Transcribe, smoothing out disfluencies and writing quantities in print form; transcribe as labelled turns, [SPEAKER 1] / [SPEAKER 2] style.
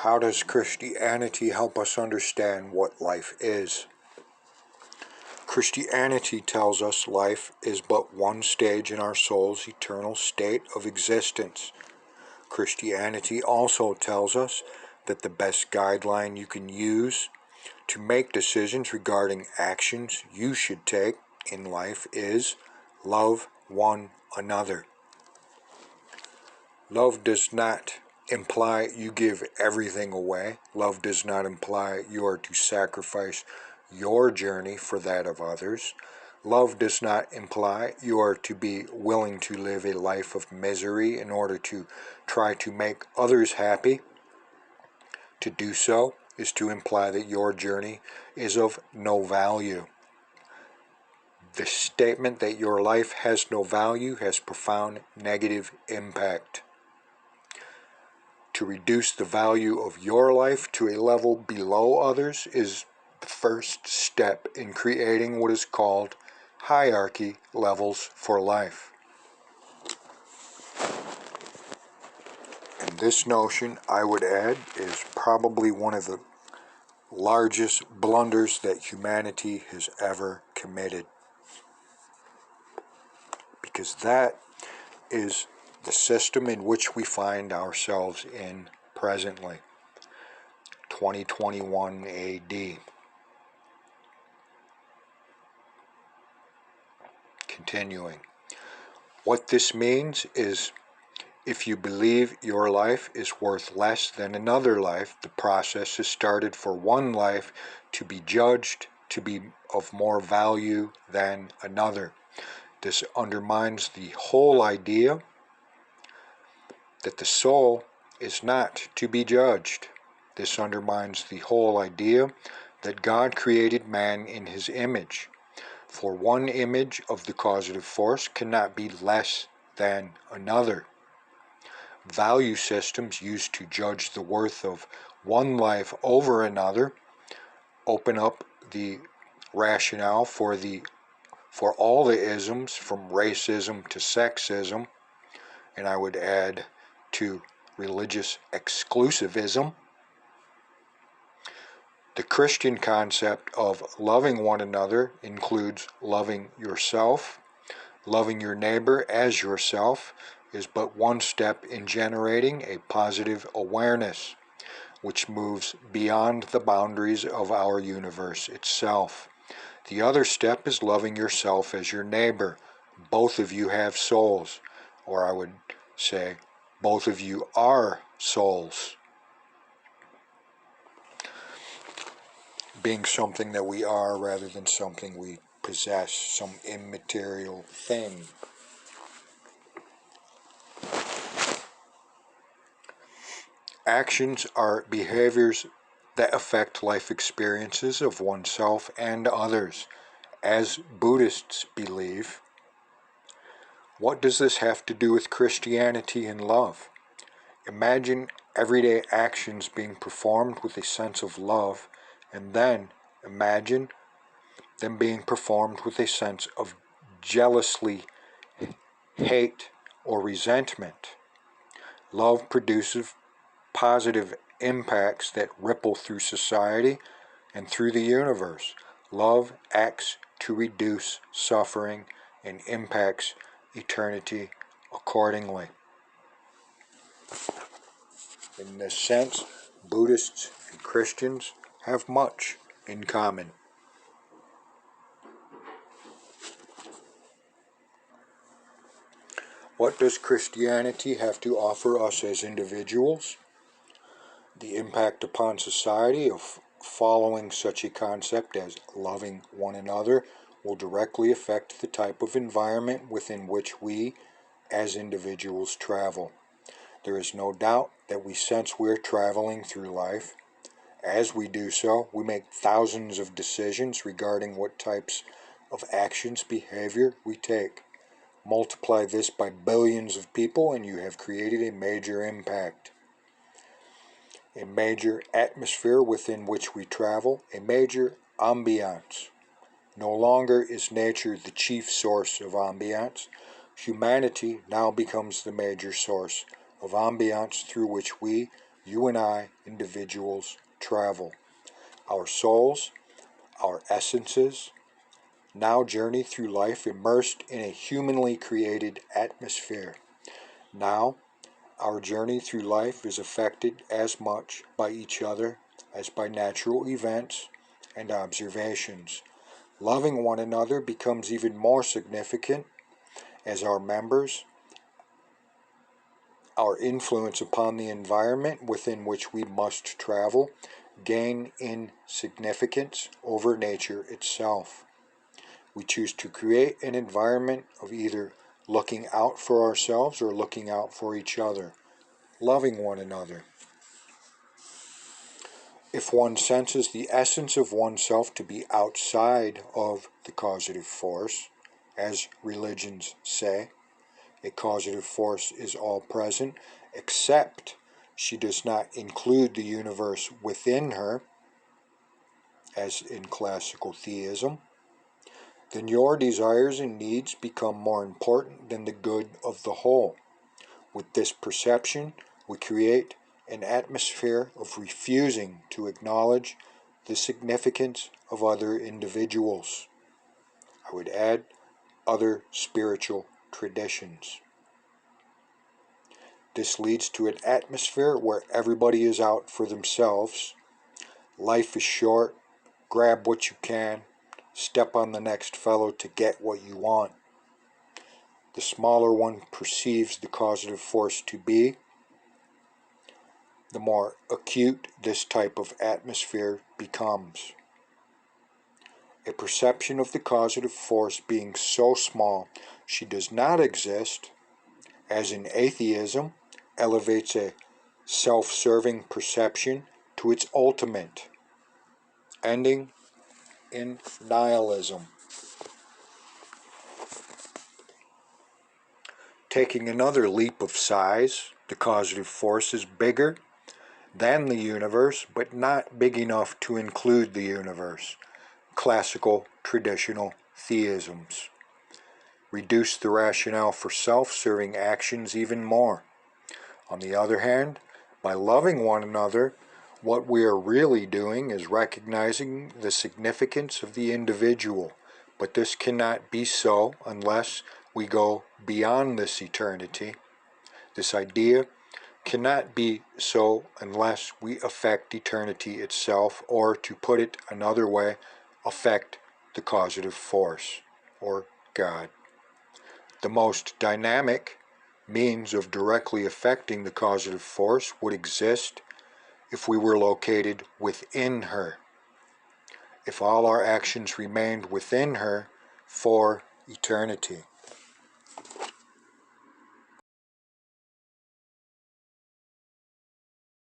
[SPEAKER 1] How does Christianity help us understand what life is? Christianity tells us life is but one stage in our soul's eternal state of existence. Christianity also tells us that the best guideline you can use to make decisions regarding actions you should take in life is love one another. Love does not imply you give everything away. Love does not imply you are to sacrifice your journey for that of others. Love does not imply you are to be willing to live a life of misery in order to try to make others happy. To do so is to imply that your journey is of no value. The statement that your life has no value has profound negative impact. To reduce the value of your life to a level below others is the first step in creating what is called hierarchy levels for life. And this notion, I would add, is probably one of the largest blunders that humanity has ever committed. Because that is the system in which we find ourselves in presently, 2021 AD. Continuing. What this means is if you believe your life is worth less than another life, the process is started for one life to be judged to be of more value than another. This undermines the whole idea that the soul is not to be judged. This undermines the whole idea that God created man in his image. For one image of the causative force cannot be less than another. Value systems used to judge the worth of one life over another open up the rationale for all the isms, from racism to sexism, and I would add to religious exclusivism. The Christian concept of loving one another includes loving yourself. Loving your neighbor as yourself is but one step in generating a positive awareness, which moves beyond the boundaries of our universe itself. The other step is loving yourself as your neighbor. Both of you have souls, or I would say, both of you are souls. Being something that we are rather than something we possess, some immaterial thing. Actions are behaviors that affect life experiences of oneself and others, as Buddhists believe. What does this have to do with Christianity and love? Imagine everyday actions being performed with a sense of love, and then imagine them being performed with a sense of jealousy, hate, or resentment. Love produces positive impacts that ripple through society and through the universe. Love acts to reduce suffering and impacts eternity accordingly. In this sense, Buddhists and Christians have much in common. What does Christianity have to offer us as individuals? The impact upon society of following such a concept as loving one another will directly affect the type of environment within which we, as individuals, travel. There is no doubt that we sense we're traveling through life. As we do so, we make thousands of decisions regarding what types of actions, behavior we take. Multiply this by billions of people and you have created a major impact. A major atmosphere within which we travel, a major ambiance. No longer is nature the chief source of ambiance. Humanity now becomes the major source of ambiance through which we you and I, individuals, travel. Our souls, our essences, now journey through life immersed in a humanly created atmosphere. Now, our journey through life is affected as much by each other as by natural events and observations. Loving one another becomes even more significant as our members, our influence upon the environment within which we must travel, gain in significance over nature itself. We choose to create an environment of either looking out for ourselves or looking out for each other, loving one another. If one senses the essence of oneself to be outside of the causative force, as religions say, a causative force is all present, except she does not include the universe within her, as in classical theism, then your desires and needs become more important than the good of the whole. With this perception, we create an atmosphere of refusing to acknowledge the significance of other individuals. I would add other spiritual traditions. This leads to an atmosphere where everybody is out for themselves. Life is short. Grab what you can. Step on the next fellow to get what you want. The smaller one perceives the causative force to be, the more acute this type of atmosphere becomes. A perception of the causative force being so small she does not exist, as in atheism, elevates a self-serving perception to its ultimate, ending in nihilism. Taking another leap of size, the causative force is bigger than the universe, but not big enough to include the universe. Classical, traditional theisms reduce the rationale for self-serving actions even more. On the other hand, by loving one another, what we are really doing is recognizing the significance of the individual, but this cannot be so unless we go beyond this eternity. This idea cannot be so unless we affect eternity itself, or to put it another way, affect the causative force, or God. The most dynamic means of directly affecting the causative force would exist if we were located within her, if all our actions remained within her for eternity.